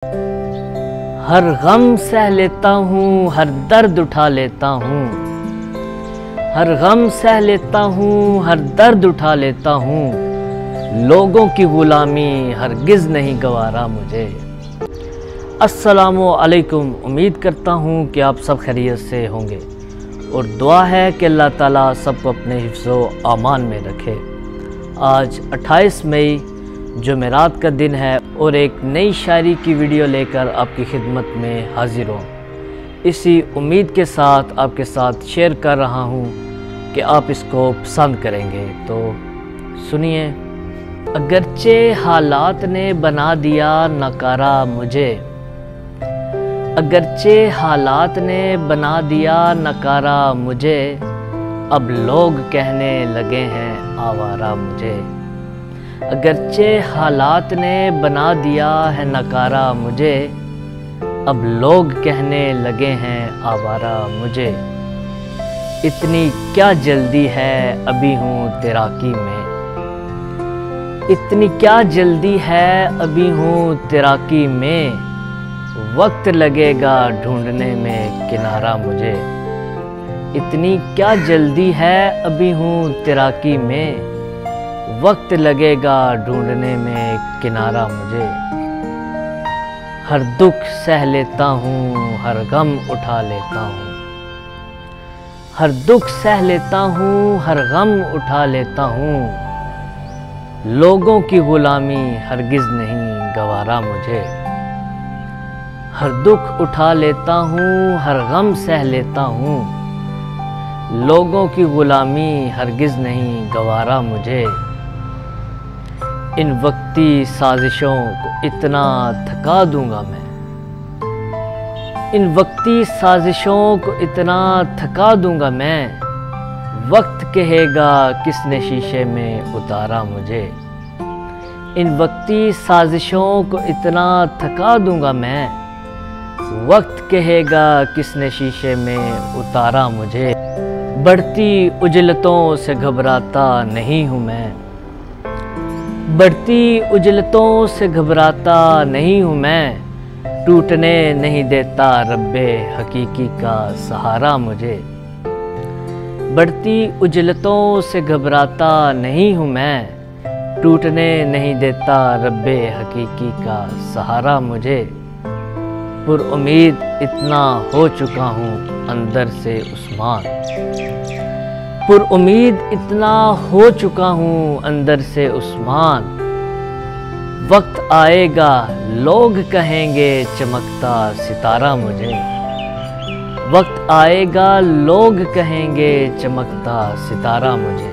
हर गम सह लेता हूँ, हर दर्द उठा लेता हूँ, हर गम सह लेता हूँ, हर दर्द उठा लेता हूँ। लोगों की गुलामी हरगिज़ नहीं गवारा मुझे। अस्सलामु अलैकुम। उम्मीद करता हूँ कि आप सब खैरियत से होंगे और दुआ है कि अल्लाह ताला सबको अपने हिफ्ज़ो अमान में रखे। आज 28 मई जुमेरात का दिन है और एक नई शायरी की वीडियो लेकर आपकी खिदमत में हाजिर हूँ। इसी उम्मीद के साथ आपके साथ शेयर कर रहा हूँ कि आप इसको पसंद करेंगे। तो सुनिए। अगरचे हालात ने बना दिया नकारा मुझे, अगरचे हालात ने बना दिया नकारा मुझे, अब लोग कहने लगे हैं आवारा मुझे। अगरचे हालात ने बना दिया है नकारा मुझे, अब लोग कहने लगे हैं आवारा मुझे। इतनी क्या जल्दी है अभी हूँ तैराकी में, इतनी क्या जल्दी है अभी हूँ तैराकी में, वक्त लगेगा ढूंढने में किनारा मुझे। इतनी क्या जल्दी है अभी हूँ तैराकी में, वक्त लगेगा ढूंढने में किनारा मुझे। हर दुख सह लेता हूँ, हर गम उठा लेता हूँ, हर दुख सह लेता हूँ, हर गम उठा लेता हूँ। लोगों की गुलामी हरगिज़ नहीं गवारा मुझे। हर दुख उठा लेता हूँ, हर गम सह लेता हूँ। लोगों की गुलामी हरगिज़ नहीं गवारा मुझे। इन वक्ती साजिशों को इतना थका दूंगा मैं, इन वक्ती साजिशों को इतना थका दूंगा मैं। वक्त कहेगा किसने शीशे में उतारा मुझे। इन वक्ती साजिशों को इतना थका दूंगा मैं, वक्त कहेगा किसने शीशे में उतारा मुझे। बढ़ती उजलतों से घबराता नहीं हूँ मैं, बढ़ती उजलतों से घबराता नहीं हूँ मैं। टूटने नहीं देता रब्बे हकीकी का सहारा मुझे। बढ़ती उजलतों से घबराता नहीं हूँ मैं, टूटने नहीं देता रब्बे हकीकी का सहारा मुझे। पुरउम्मीद इतना हो चुका हूँ अंदर से उस्मान, पुरउम्मीद इतना हो चुका हूँ अंदर से उस्मान। वक्त आएगा लोग कहेंगे चमकता सितारा मुझे। वक्त आएगा लोग कहेंगे चमकता सितारा मुझे।